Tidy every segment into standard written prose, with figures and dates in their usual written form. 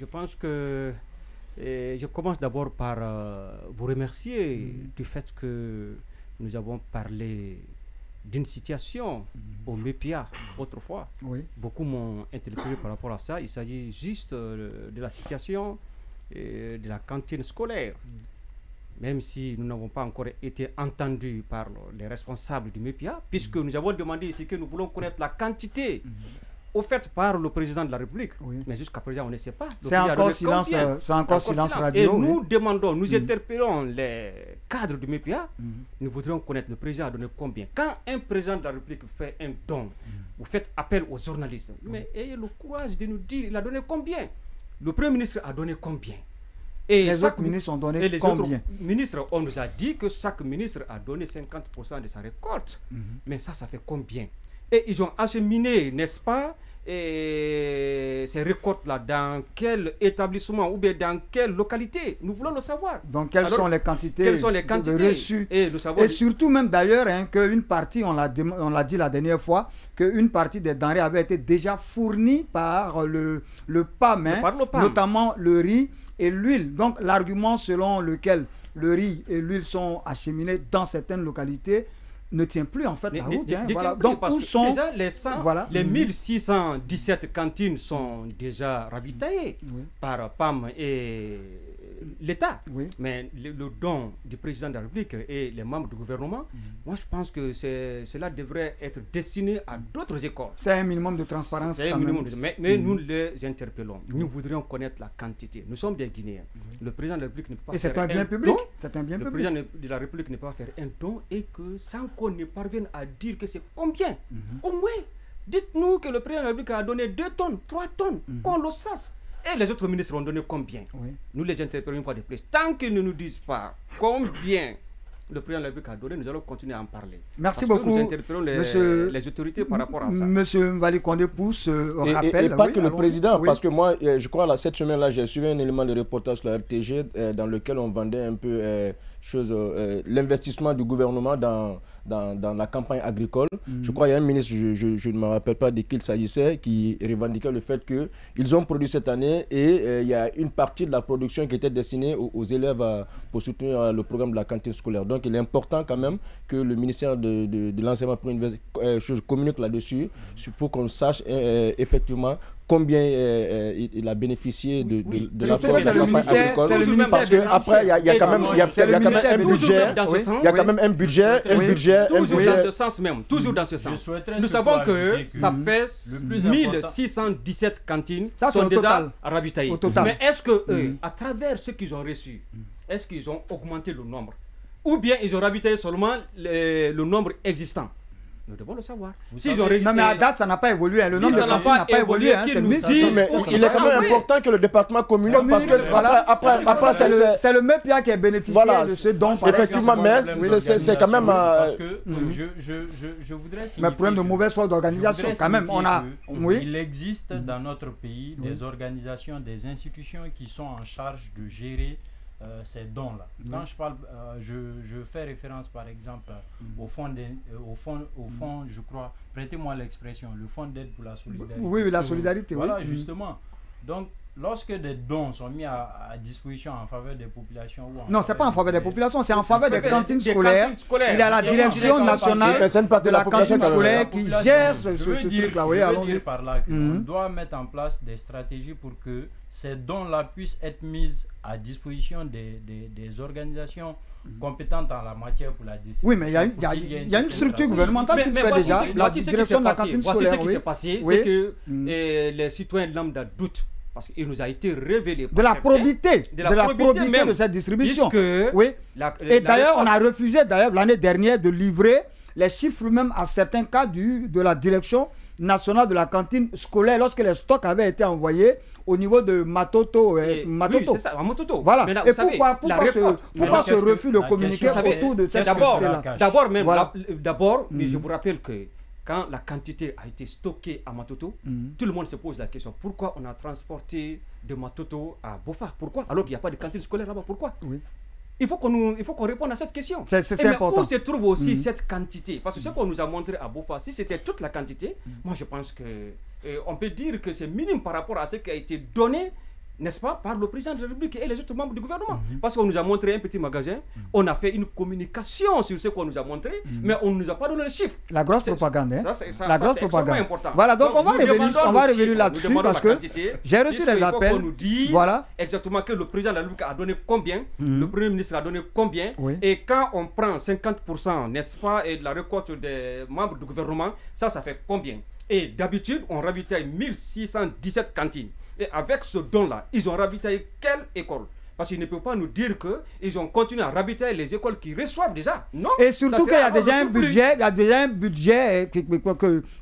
pense que je commence d'abord par vous remercier du fait que nous avons parlé d'une situation au MEPIA autrefois. Oui. Beaucoup m'ont interpellé par rapport à ça. Il s'agit juste de la situation de la cantine scolaire. Même si nous n'avons pas encore été entendus par les responsables du MEPIA, puisque nous avons demandé ici que nous voulons connaître la quantité offerte par le président de la République. Oui. Mais jusqu'à présent, on ne sait pas. C'est encore silence, silence radio. Et nous demandons, nous interpellons les cadres du MEPIA, nous voudrions connaître le président a donné combien. Quand un président de la République fait un don, vous faites appel aux journalistes, mais ayez le courage de nous dire, il a donné combien. Le Premier ministre a donné combien. Et les autres ministres ont donné et les combien? Autres ministres, on nous a dit que chaque ministre a donné 50% de sa récolte. Mais ça fait combien? Et ils ont acheminé, n'est-ce pas, ces récoltes-là dans quel établissement ou bien dans quelle localité? Nous voulons le savoir. Donc, quelles sont les quantités reçues? Et surtout même d'ailleurs, qu'une partie, on l'a dit la dernière fois, qu'une partie des denrées avait été déjà fournie par le PAM, notamment le riz et l'huile. Donc, l'argument selon lequel le riz et l'huile sont acheminés dans certaines localités ne tient plus en fait la route. Voilà. Donc, où sont déjà les 1617 cantines sont déjà ravitaillées par PAM et l'État. Mais le don du président de la République et les membres du gouvernement, moi je pense que cela devrait être destiné à d'autres écoles. C'est un minimum de transparence. Mais nous les interpellons. Nous voudrions connaître la quantité. Nous sommes des Guinéens. Le président de la République ne peut pas faire un don. Et c'est un bien public. C'est un bien public. Le président de la République ne peut pas faire un don et que sans qu'on ne parvienne à dire que c'est combien. Au moins, dites-nous que le président de la République a donné 2 tonnes, 3 tonnes, qu'on le sache. Et les autres ministres ont donné combien? Nous les interpellons une fois de plus. Tant qu'ils ne nous disent pas combien le président de la République a donné, nous allons continuer à en parler. Merci beaucoup. Nous interpellons les autorités par rapport à ça. Monsieur Mvali Condé pousse au rappel. Et pas que le président, parce que moi, je crois, cette semaine-là, j'ai suivi un élément de reportage sur la RTG dans lequel on vendait un peu l'investissement du gouvernement dans la campagne agricole. Je crois qu'il y a un ministre, je ne me rappelle pas de qui il s'agissait, qui revendiquait le fait qu'ils ont produit cette année et il y a une partie de la production qui était destinée aux élèves pour soutenir le programme de la cantine scolaire. Donc il est important quand même que le ministère de l'enseignement communique là-dessus pour qu'on sache effectivement combien il a bénéficié de l'apport de la campagne agricole. Parce qu'après, il y a quand même un budget. Il y a quand même un budget. Toujours dans ce sens même. Toujours dans ce sens. Nous savons que ça fait 1617 cantines sont déjà ravitaillées. Mais est-ce que à travers ce qu'ils ont reçu, est-ce qu'ils ont augmenté le nombre? Ou bien ils ont ravitaillé seulement le nombre existant? Nous devons le savoir. Non, mais à date, ça n'a pas évolué. Le nombre de cantines n'a pas évolué. Il est quand même important que le département communique parce que après c'est le MEPIA qui a bénéficié de ce don. Effectivement, mais c'est quand même. Parce que je voudrais. Mais problème de mauvaise foi d'organisation, quand même. Il existe dans notre pays des organisations, des institutions qui sont en charge de gérer ces dons-là. Quand je parle, je fais référence par exemple au fonds, je crois, prêtez-moi l'expression, le fonds d'aide pour la solidarité. Oui, la solidarité. Voilà, justement. Donc, lorsque des dons sont mis à disposition en faveur des populations... Non, ce n'est pas en faveur des populations, c'est en faveur des cantines scolaires. Il y a la direction nationale de la cantine scolaire qui gère ce truc-là. Oui, allons-y. Par là qu'on doit mettre en place des stratégies pour que ces dons-là puissent être mis à disposition des organisations compétentes en la matière pour la distribution. Oui, mais il y a une structure gouvernementale qui fait déjà la direction de la cantine scolaire. Voici ce qui s'est passé, c'est que les citoyens lambda doutent. Parce qu'il nous a été révélé de la probité de cette distribution. Et d'ailleurs, on a refusé l'année dernière de livrer les chiffres même à certains cas de la direction nationale de la cantine scolaire lorsque les stocks avaient été envoyés au niveau de Matoto. Oui, c'est ça, à Matoto. Voilà. Mais là, et pourquoi ce refus de communiquer autour de cette question-là? D'abord, mais je vous rappelle que quand la quantité a été stockée à Matoto, tout le monde se pose la question, pourquoi on a transporté de Matoto à Bofa? Pourquoi? Alors qu'il n'y a pas de cantine scolaire là-bas, pourquoi? Il faut qu'on réponde à cette question. C'est important. Où se trouve aussi cette quantité? Parce que ce qu'on nous a montré à Bofa, si c'était toute la quantité, moi je pense que on peut dire que c'est minime par rapport à ce qui a été donné n'est-ce pas, par le président de la République et les autres membres du gouvernement. Parce qu'on nous a montré un petit magasin, on a fait une communication sur ce qu'on nous a montré, mais on ne nous a pas donné les chiffres. La grosse propagande, hein. La grosse propagande. Important. Voilà, donc on va revenir là-dessus parce que j'ai reçu les appels. On nous dise exactement que le président de la République a donné combien, le Premier ministre a donné combien, et quand on prend 50%, n'est-ce pas, et de la récolte des membres du gouvernement, ça fait combien? Et d'habitude, on ravitaille 1617 cantines. Et avec ce don-là, ils ont ravitaillé quelle école? Parce qu'ils ne peuvent pas nous dire qu'ils ont continué à ravitailler les écoles qui reçoivent déjà. Non. Et surtout qu'il y a déjà un budget,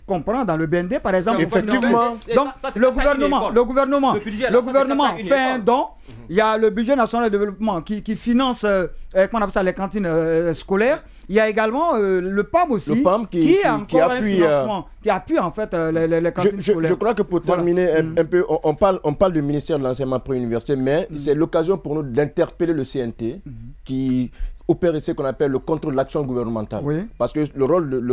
qu'on prend dans le BND, par exemple. Effectivement. Donc, le gouvernement fait un don. Il y a le budget national de développement qui finance qu'on appelle ça, les cantines scolaires. Il y a également le PAM aussi, qui appuie en fait les cantines scolaires. Je crois que pour terminer un peu, on parle du ministère de l'enseignement préuniversitaire, mais c'est l'occasion pour nous d'interpeller le CNT qui opérer ce qu'on appelle le contrôle de l'action gouvernementale. Parce que le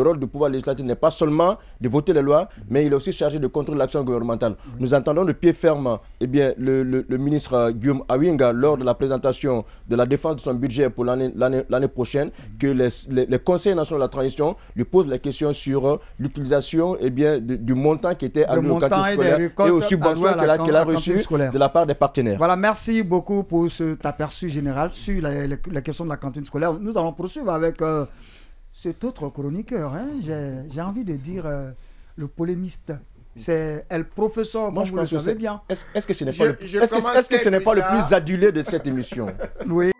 rôle du pouvoir législatif n'est pas seulement de voter les lois, mais il est aussi chargé de contrôle de l'action gouvernementale. Nous entendons de pied ferme le ministre Guillaume Awinga lors de la présentation de la défense de son budget pour l'année prochaine, que les conseils nationaux de la transition lui posent la question sur l'utilisation du montant qui était alloué aux cantines scolaires et aux subventions qu'elle a reçues de la part des partenaires. Voilà, merci beaucoup pour cet aperçu général sur la question de la cantine scolaire. Nous allons poursuivre avec cet autre chroniqueur, hein. J'ai envie de dire le polémiste. C'est le professeur, comme vous le savez bien. Est-ce que ce n'est pas le plus adulé de cette émission? Oui.